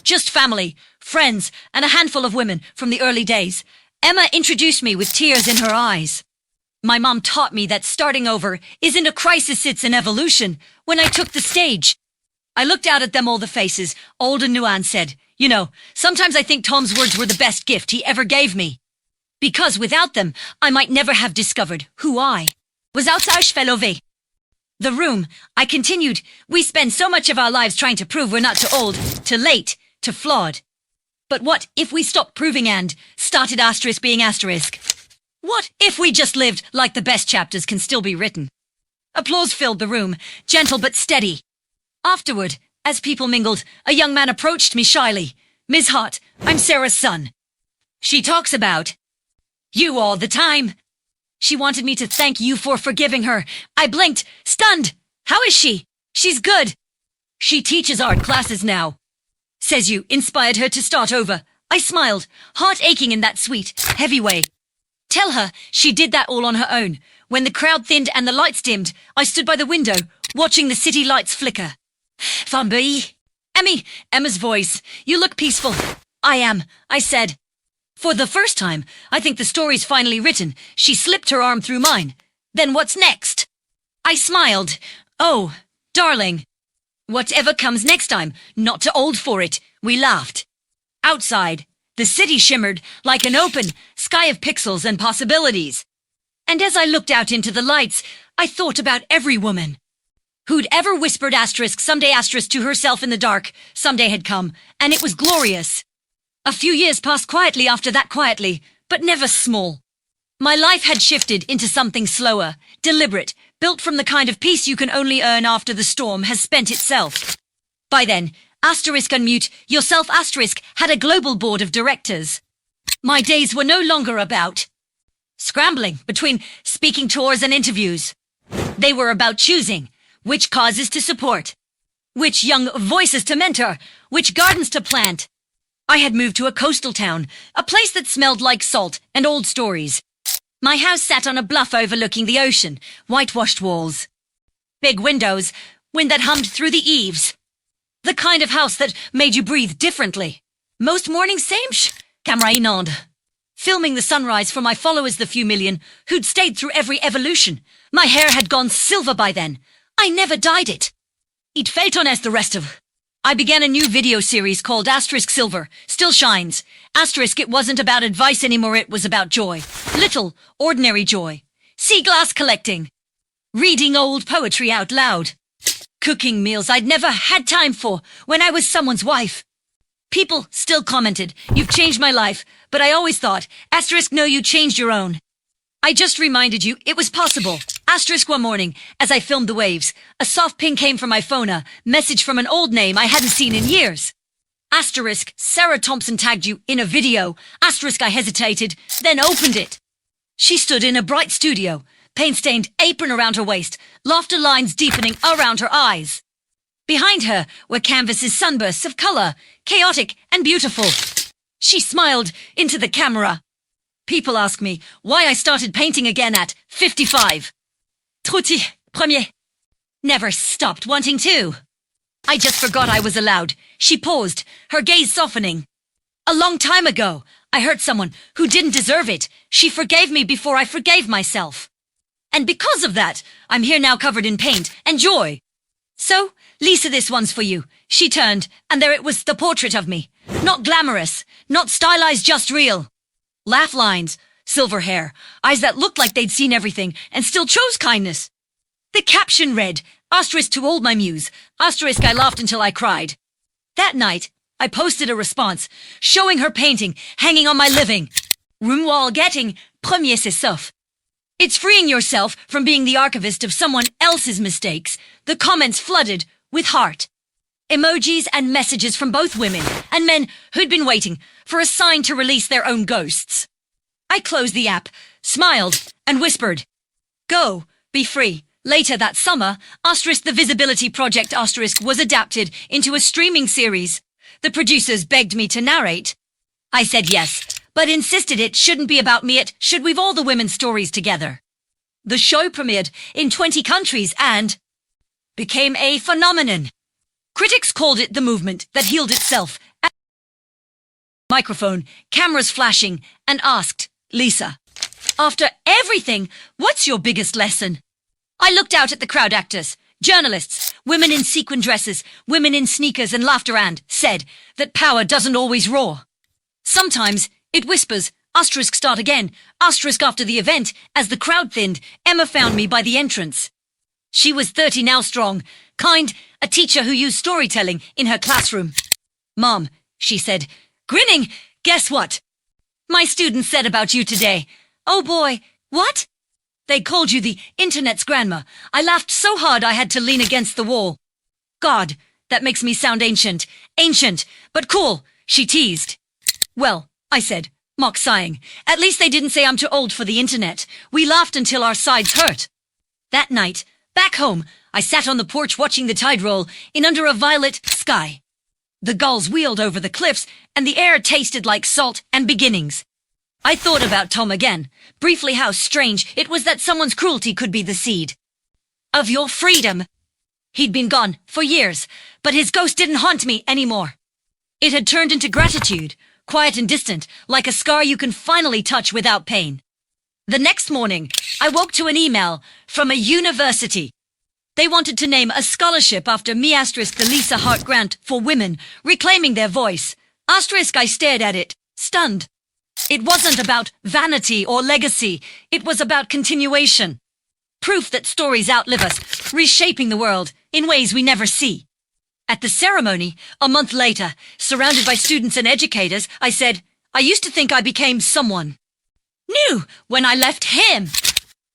Just family, friends, and a handful of women from the early days. Emma introduced me with tears in her eyes. My mom taught me that starting over isn't a crisis, it's an evolution. When I took the stage, I looked out at them, all the faces, old and new, and said, you know, sometimes I think Tom's words were the best gift he ever gave me. Because without them, I might never have discovered who I was outside Felove. The room, I continued, we spend so much of our lives trying to prove we're not too old, too late, too flawed. But what if we stopped proving and started asterisk being asterisk? What if we just lived like the best chapters can still be written? Applause filled the room, gentle but steady. Afterward, as people mingled, a young man approached me shyly. Ms. Hart, I'm Sarah's son. She talks about you all the time. She wanted me to thank you for forgiving her. I blinked, stunned. How is she? She's good. She teaches art classes now. Says you inspired her to start over. I smiled, heart aching in that sweet, heavy way. Tell her she did that all on her own. When the crowd thinned and the lights dimmed, I stood by the window, watching the city lights flicker. Fambi. Emma's voice. You look peaceful. I am, I said. For the first time, I think the story's finally written. She slipped her arm through mine. Then what's next? I smiled. Oh, darling. Whatever comes next time, not too old for it. We laughed. Outside, the city shimmered like an open sky of pixels and possibilities. And as I looked out into the lights, I thought about every woman who'd ever whispered asterisk, someday asterisk to herself in the dark. Someday had come, and it was glorious. A few years passed quietly after that, quietly, but never small. My life had shifted into something slower, deliberate, built from the kind of peace you can only earn after the storm has spent itself. By then, asterisk unmute, yourself asterisk had a global board of directors. My days were no longer about scrambling between speaking tours and interviews. They were about choosing which causes to support, which young voices to mentor, which gardens to plant. I had moved to a coastal town, a place that smelled like salt and old stories. My house sat on a bluff overlooking the ocean, whitewashed walls, big windows, wind that hummed through the eaves. The kind of house that made you breathe differently. Most mornings, same camera inonde. Filming the sunrise for my followers, the few million, who'd stayed through every evolution. My hair had gone silver by then. I never dyed it. It felt on as the rest of. I began a new video series called Asterisk Silver, Still Shines. Asterisk, it wasn't about advice anymore, it was about joy. Little, ordinary joy. Sea glass collecting. Reading old poetry out loud. Cooking meals I'd never had time for when I was someone's wife. People still commented, you've changed my life, but I always thought, asterisk, no, you changed your own. I just reminded you it was possible. Asterisk, one morning, as I filmed the waves, a soft ping came from my phone, a message from an old name I hadn't seen in years. Asterisk, Sarah Thompson tagged you in a video. Asterisk, I hesitated, then opened it. She stood in a bright studio, paint-stained apron around her waist, laughter lines deepening around her eyes. Behind her were canvases, sunbursts of color, chaotic and beautiful. She smiled into the camera. People ask me why I started painting again at 55. Truti, premier. Never stopped wanting to. I just forgot I was allowed. She paused, her gaze softening. A long time ago, I hurt someone who didn't deserve it. She forgave me before I forgave myself. And because of that, I'm here now covered in paint and joy. So, Lisa, this one's for you. She turned, and there it was, the portrait of me. Not glamorous, not stylized, just real. Laugh lines, silver hair, eyes that looked like they'd seen everything and still chose kindness. The caption read, asterisk to old my muse, asterisk I laughed until I cried. That night, I posted a response, showing her painting hanging on my living room wall getting premier c'est sauf. It's freeing yourself from being the archivist of someone else's mistakes. The comments flooded with heart. emojis and messages from both women and men who'd been waiting for a sign to release their own ghosts. I closed the app, smiled, and whispered, "Go, be free." Later that summer, the Visibility Project was adapted into a streaming series. The producers begged me to narrate. I said yes, but insisted it shouldn't be about me, it should weave all the women's stories together. The show premiered in 20 countries and became a phenomenon. Critics called it the movement that healed itself. Microphone, cameras flashing, and asked, "Lisa, after everything, what's your biggest lesson?" I looked out at the crowd, actors, journalists, women in sequin dresses, women in sneakers and laughter, and said that power doesn't always roar. Sometimes it whispers, start again, after the event. As the crowd thinned, Emma found me by the entrance. She was 30 now, strong, kind, a teacher who used storytelling in her classroom. "Mom," she said, grinning, "guess what my students said about you today?" "Oh boy, what?" "They called you the internet's grandma." I laughed so hard I had to lean against the wall. "God, that makes me sound ancient, but cool," she teased. "Well," I said, mock sighing, "at least they didn't say I'm too old for the internet." We laughed until our sides hurt. That night, back home, I sat on the porch watching the tide roll in under a violet sky. The gulls wheeled over the cliffs and the air tasted like salt and beginnings. I thought about Tom again, briefly how strange it was that someone's cruelty could be the seed of your freedom. He'd been gone for years, but his ghost didn't haunt me anymore. It had turned into gratitude, quiet and distant, like a scar you can finally touch without pain. The next morning, I woke to an email from a university. They wanted to name a scholarship after me, the Lisa Hart Grant for women, reclaiming their voice. I stared at it, stunned. It wasn't about vanity or legacy. It was about continuation. Proof that stories outlive us, reshaping the world in ways we never see. At the ceremony, a month later, surrounded by students and educators, I said, "I used to think I became someone new when I left him.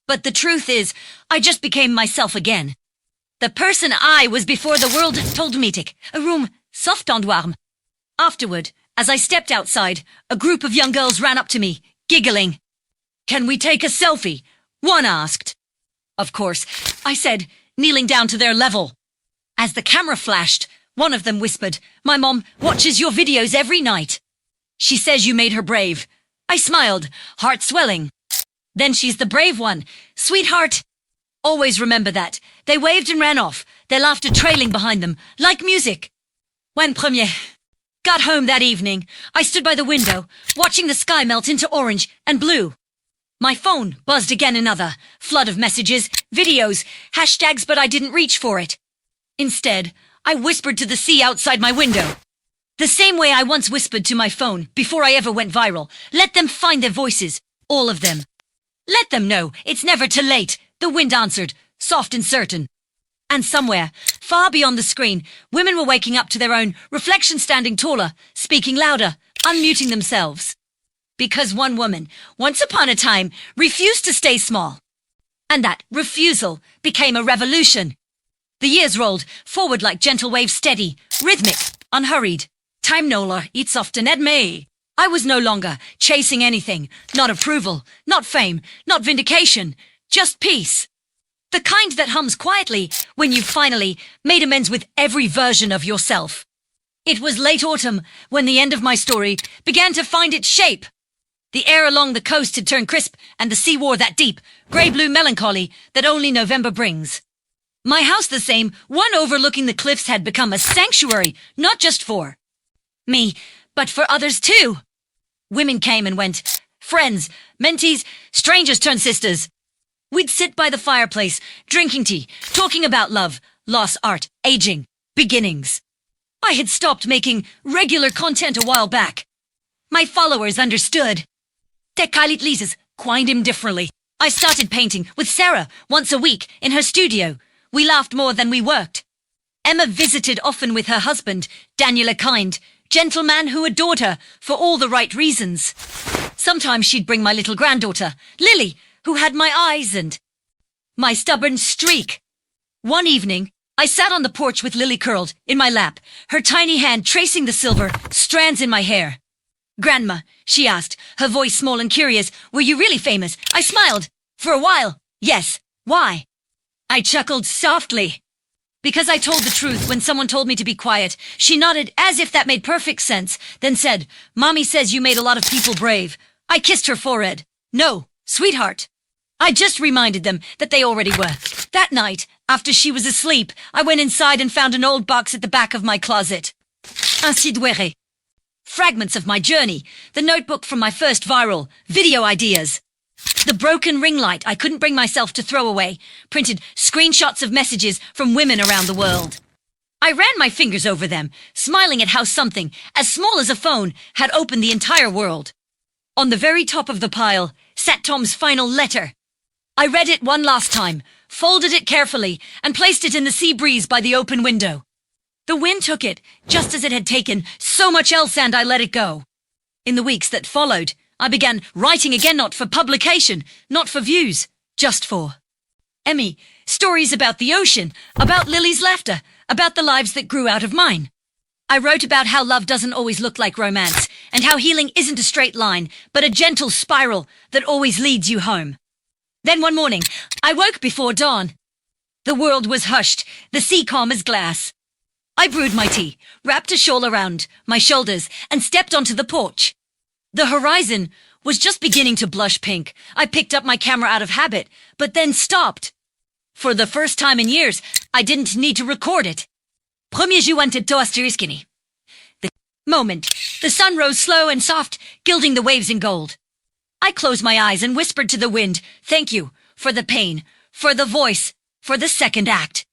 But the truth is, I just became myself again. The person I was before the world told me to. A room, soft and warm." Afterward, as I stepped outside, a group of young girls ran up to me, giggling. "Can we take a selfie?" one asked. "Of course," I said, kneeling down to their level. As the camera flashed, one of them whispered, "My mom watches your videos every night. She says you made her brave." I smiled, heart swelling. "Then she's the brave one, sweetheart." Always remember that. They waved and ran off, their laughter trailing behind them, like music. When premier got home that evening, I stood by the window, watching the sky melt into orange and blue. My phone buzzed again, another flood of messages, videos, hashtags, but I didn't reach for it. Instead, I whispered to the sea outside my window. The same way I once whispered to my phone before I ever went viral. Let them find their voices, all of them. Let them know it's never too late, the wind answered, soft and certain. And somewhere, far beyond the screen, women were waking up to their own reflection, standing taller, speaking louder, unmuting themselves. Because one woman, once upon a time, refused to stay small. And that refusal became a revolution. The years rolled forward like gentle waves, steady, rhythmic, unhurried. Time no longer eats often at me. I was no longer chasing anything, not approval, not fame, not vindication, just peace. The kind that hums quietly when you've finally made amends with every version of yourself. It was late autumn when the end of my story began to find its shape. The air along the coast had turned crisp and the sea wore that deep, grey-blue melancholy that only November brings. My house, the same, one overlooking the cliffs, had become a sanctuary, not just for me, but for others too. Women came and went. Friends, mentees, strangers turned sisters. We'd sit by the fireplace, drinking tea, talking about love, loss, art, aging, beginnings. I had stopped making regular content a while back. My followers understood. Te kailit Lises quined him differently. I started painting with Sarah once a week in her studio. We laughed more than we worked. Emma visited often with her husband, Daniel, a kind, gentleman who adored her for all the right reasons. Sometimes she'd bring my little granddaughter, Lily, who had my eyes and my stubborn streak. One evening, I sat on the porch with Lily curled in my lap, her tiny hand tracing the silver strands in my hair. "Grandma," she asked, her voice small and curious, "were you really famous?" I smiled. "For a while, yes. Why?" I chuckled softly. "Because I told the truth when someone told me to be quiet." She nodded as if that made perfect sense, then said, "Mommy says you made a lot of people brave." I kissed her forehead. "No, sweetheart." I just reminded them that they already were. That night, after she was asleep, I went inside and found an old box at the back of my closet. Ainsi doué. Fragments of my journey, the notebook from my first viral, video ideas. The broken ring light I couldn't bring myself to throw away, printed screenshots of messages from women around the world. I ran my fingers over them, smiling at how something, as small as a phone, had opened the entire world. On the very top of the pile sat Tom's final letter. I read it one last time, folded it carefully, and placed it in the sea breeze by the open window. The wind took it, just as it had taken so much else, and I let it go. In the weeks that followed, I began writing again, not for publication, not for views, just for Emmy, stories about the ocean, about Lily's laughter, about the lives that grew out of mine. I wrote about how love doesn't always look like romance, and how healing isn't a straight line, but a gentle spiral that always leads you home. Then one morning, I woke before dawn. The world was hushed, the sea calm as glass. I brewed my tea, wrapped a shawl around my shoulders, and stepped onto the porch. The horizon was just beginning to blush pink. I picked up my camera out of habit, but then stopped. For the first time in years, I didn't need to record it. Premier juanted to asteriskini. The moment, the sun rose slow and soft, gilding the waves in gold. I closed my eyes and whispered to the wind, "Thank you for the pain, for the voice, for the second act."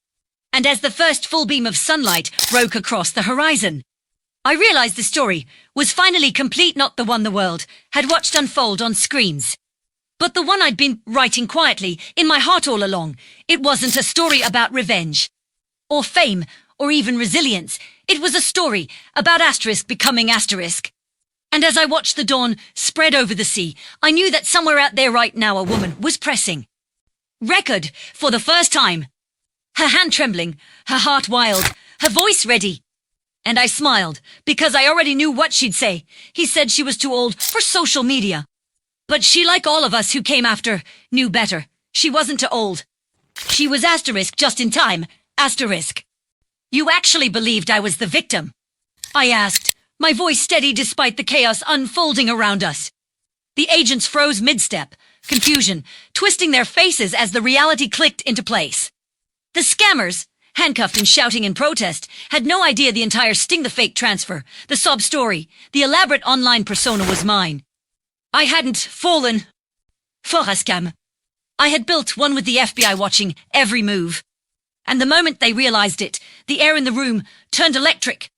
And as the first full beam of sunlight broke across the horizon, I realized the story was finally complete, not the one the world had watched unfold on screens, but the one I'd been writing quietly in my heart all along. It wasn't a story about revenge, or fame, or even resilience. It was a story about asterisk becoming asterisk. And as I watched the dawn spread over the sea, I knew that somewhere out there right now a woman was pressing record for the first time. Her hand trembling, her heart wild, her voice ready. And I smiled, because I already knew what she'd say. He said she was too old for social media. But she, like all of us who came after, knew better. She wasn't too old. She was asterisk just in time. Asterisk. "You actually believed I was the victim?" I asked, my voice steady despite the chaos unfolding around us. The agents froze mid-step, confusion, twisting their faces as the reality clicked into place. The scammers, handcuffed and shouting in protest, had no idea the entire sting, the fake transfer, the sob story, the elaborate online persona was mine. I hadn't fallen for a scam. I had built one with the FBI watching every move. And the moment they realized it, the air in the room turned electric.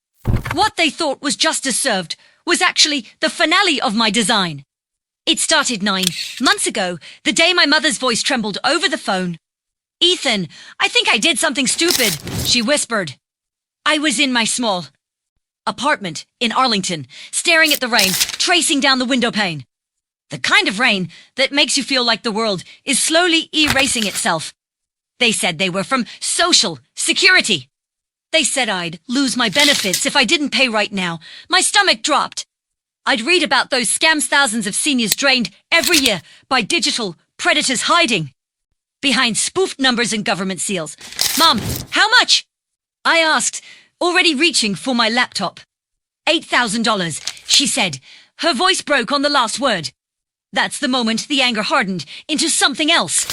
What they thought was justice served was actually the finale of my design. It started 9 months ago, the day my mother's voice trembled over the phone. "Ethan, I think I did something stupid," she whispered. I was in my small apartment in Arlington, staring at the rain, tracing down the window pane. The kind of rain that makes you feel like the world is slowly erasing itself. They said they were from Social Security. They said I'd lose my benefits if I didn't pay right now. My stomach dropped. I'd read about those scams thousands of seniors drained every year by digital predators hiding behind spoofed numbers and government seals. "Mom, how much?" I asked, already reaching for my laptop. $8,000, she said. Her voice broke on the last word. That's the moment the anger hardened into something else.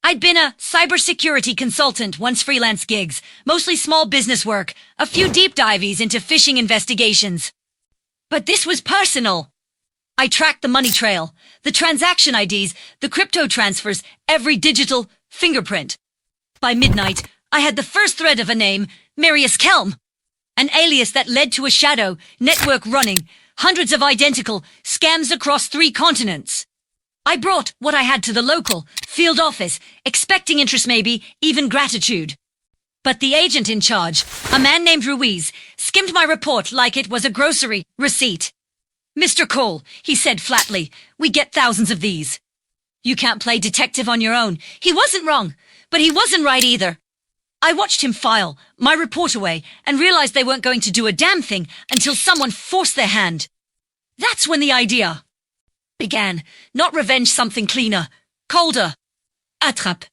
I'd been a cybersecurity consultant, once freelance gigs, mostly small business work, a few deep dives into phishing investigations. But this was personal. I tracked the money trail, the transaction IDs, the crypto transfers, every digital fingerprint. By midnight, I had the first thread of a name, Marius Kelm, an alias that led to a shadow network running, hundreds of identical scams across 3 continents. I brought what I had to the local field office, expecting interest, maybe even gratitude. But the agent in charge, a man named Ruiz, skimmed my report like it was a grocery receipt. "Mr. Cole," he said flatly, "we get thousands of these. You can't play detective on your own." He wasn't wrong, but he wasn't right either. I watched him file my report away and realized they weren't going to do a damn thing until someone forced their hand. That's when the idea began. Not revenge something cleaner, colder. Attrape.